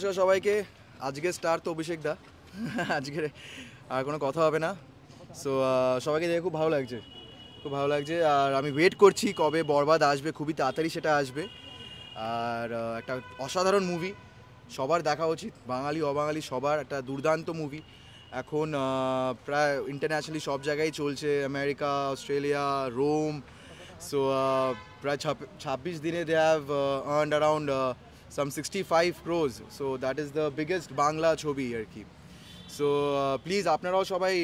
নমস্কার সবাইকে। আজকে স্টার তো অভিষেক দা। আজকে আর কোনো কথা হবে না। সো সবাইকে দেখে খুব ভালো লাগছে, খুব ভালো লাগছে। আর আমি ওয়েট করছি কবে বরবাদ আসবে, খুবই তাড়াতাড়ি সেটা আসবে। আর একটা অসাধারণ মুভি, সবার দেখা উচিত, বাঙালি অবাঙালি সবার। একটা দুর্দান্ত মুভি। এখন প্রায় ইন্টারন্যাশনালি সব জায়গায় চলছে, আমেরিকা, অস্ট্রেলিয়া, রোম। সো প্রায় 26 দিনে they have earned around some 65 crores. So that is the biggest Bangla ছবি আর কি। সো প্লিজ আপনারাও সবাই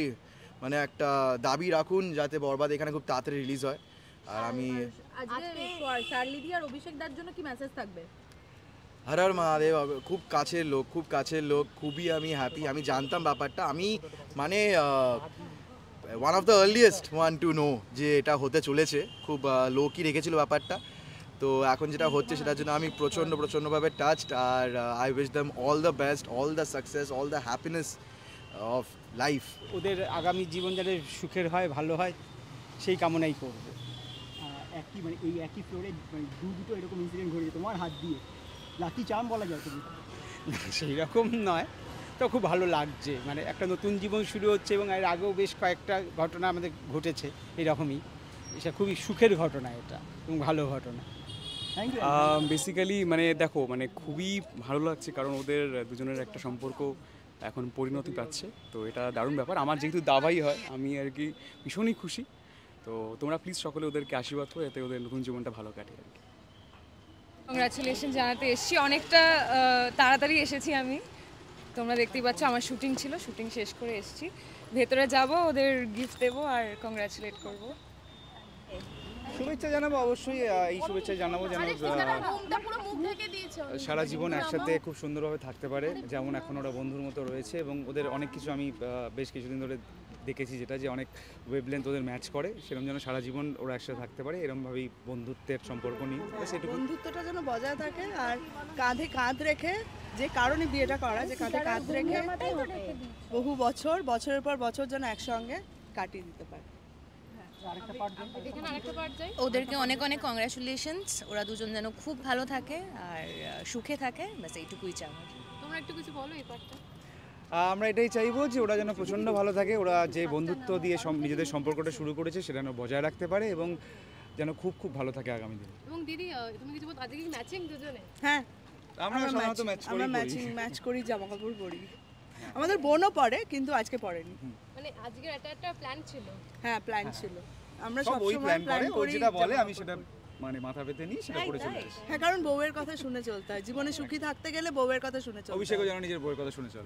মানে একটা দাবি রাখুন যাতে বরবাদ এখানে খুব তাড়াতাড়ি রিলিজ হয়। আর আমি আজকে শার্লিদি আর অভিষেক দার জন্য কি মেসেজ থাকবে? হর হর মহাদেব। খুব কাছের লোক, খুব কাছের লোক, খুবই আমি হ্যাপি। আমি জানতাম ব্যাপারটা, আমি মানে one of the earliest one to know যে এটা হতে চলেছে। খুব লোকই রেখেছিল ব্যাপারটা, তো এখন যেটা হচ্ছে সেটার জন্য আমি প্রচণ্ডভাবে টাচড। আর I wish them all the best, all the success, all the happiness of life. ওদের আগামী জীবন যাতে সুখের হয়, ভালো হয়, সেই কামনাই করব। একই মানে এই একই ফ্লোরে মানে দুটো এরকম ইনসিডেন্ট ঘটেছে তোমার হাত দিয়ে, লাকি চার্ম বলা যায় তুমি? সেই রকম নয়, তো খুব ভালো লাগছে। মানে একটা নতুন জীবন শুরু হচ্ছে এবং এর আগেও বেশ কয়েকটা ঘটনা আমাদের ঘটেছে এরকমই। এটা খুবই সুখের ঘটনা এটা এবং ভালো ঘটনা। বেসিক্যালি মানে দেখো, মানে খুবই ভালো লাগছে কারণ ওদের দুজনের একটা সম্পর্ক এখন পরিণতি পাচ্ছে, তো এটা দারুণ ব্যাপার। আমার যেহেতু দাবাই হয়, আমি আর কি ভীষণই খুশি। তো তোমরা প্লিজ সকলে ওদেরকে আশীর্বাদ করো যাতে ওদের নতুন জীবনটা ভালো কাটে আর কি। কংগ্রাচুলেশন জানাতে এসেছি, অনেকটা তাড়াতাড়ি এসেছি আমি। তোমরা দেখতেই পাচ্ছ আমার শুটিং ছিল, শুটিং শেষ করে এসেছি। ভেতরে যাব, ওদের গিফট দেবো আর কংগ্রাচুলেট করবো। শুভেচ্ছা জানাবো, অবশ্যই এই শুভেচ্ছা জানাবো যেন সারা জীবন একসাথে খুব সুন্দরভাবে থাকতে পারে, যেমন এখন ওরা বন্ধুর মতো রয়েছে। এবং ওদের অনেক কিছু আমি বেশ কিছুদিন ধরে দেখেছি যেটা যে অনেক ওয়েভলেন্থ ওদের ম্যাচ করে, সেরকম যেন সারা জীবন ওরা একসাথে থাকতে পারে, এরকমভাবেই বন্ধুত্বের সম্পর্ক নিয়ে সেটুকু। বন্ধুত্বটা যেন বজায় থাকে আর কাঁধে কাঁধ রেখে, যে কারণে বিয়েটা করা, যে কাঁধে কাঁধ রেখে বহু বছরের পর বছর যেন একসঙ্গে কাটিয়ে দিতে পারে। ওদেরকে অনেক অনেক কংগ্রাচুলেশনস। ওরা দুজন যেন খুব ভালো থাকে আর সুখে থাকে, ব্যাস এইটুকুই চাই। তোমরা একটু কিছু বলো এই পার্টটা। আমরা এটাই চাইবো যে ওরা যেন প্রচণ্ড ভালো থাকে, ওরা যে বন্ধুত্ব দিয়ে নিজেদের সম্পর্কটা শুরু করেছে সেটা যেন বজায় রাখতে পারে এবং যেন খুব খুব ভালো থাকে আগামী দিনে। এবং দিদি তুমি কিছু বলতে, আজকে কি ম্যাচিং দুজনে? হ্যাঁ, আমরা সাধারণত আমরা ম্যাচ করি, জামা কাপড় পরি। আমাদের বোনও পরে, কিন্তু আজকে পরেনি। মানে আজকের একটা প্ল্যান ছিল। হ্যাঁ, প্ল্যান ছিল। আমরা সব ওই সবসময় প্ল্যান করে, ও করি, যেটা বলে আমি সেটা মানে মাথা পেতে নিই, সেটা করে চলে আসি। হ্যাঁ, কারণ বউয়ের কথা শুনে চলতে হয়। জীবনে সুখী থাকতে গেলে বউয়ের কথা শুনে চলতে হয়। অভিষেকও যেন নিজের বউয়ের কথা শুনে চল।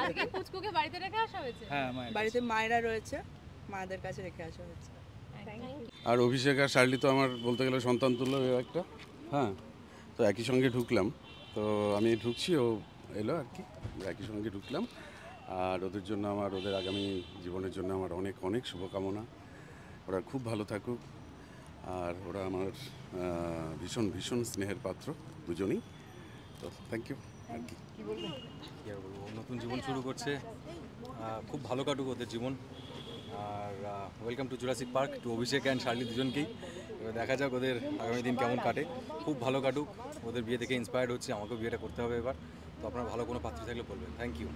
আজকে পুচকুকে বাড়িতে রেখে আসা হয়েছে? হ্যাঁ, বাড়িতে মায়েরা রয়েছে, মাদের কাছে রেখে আসা হয়েছে। আর অভিষেক আর শার্লি তো আমার বলতে গেলে সন্তান তুল্য একটা। হ্যাঁ, তো একই সঙ্গে ঢুকলাম, তো আমি ঢুকছি, ও এলো আর কি, একই সঙ্গে ঢুকলাম। আর ওদের জন্য আমার, ওদের আগামী জীবনের জন্য আমার অনেক অনেক শুভকামনা। ওরা খুব ভালো থাকুক। আর ওরা আমার ভীষণ ভীষণ স্নেহের পাত্র দুজনেই। তো থ্যাংক ইউ আর কি। কী আর বলবো, নতুন জীবন শুরু করছে, খুব ভালো কাটুক ওদের জীবন। আর welcome to Jurassic Park, to Abhishek and Shirley দুজনকেই। এবার দেখা যাক ওদের আগামী দিন কেমন কাটে, খুব ভালো কাটুক। ওদের বিয়ে থেকে ইন্সপায়ার্ড হচ্ছে, আমাকেও বিয়েটা করতে হবে এবার। তো আপনার ভালো কোনো পাত্র থাকলে বলবেন। Thank you.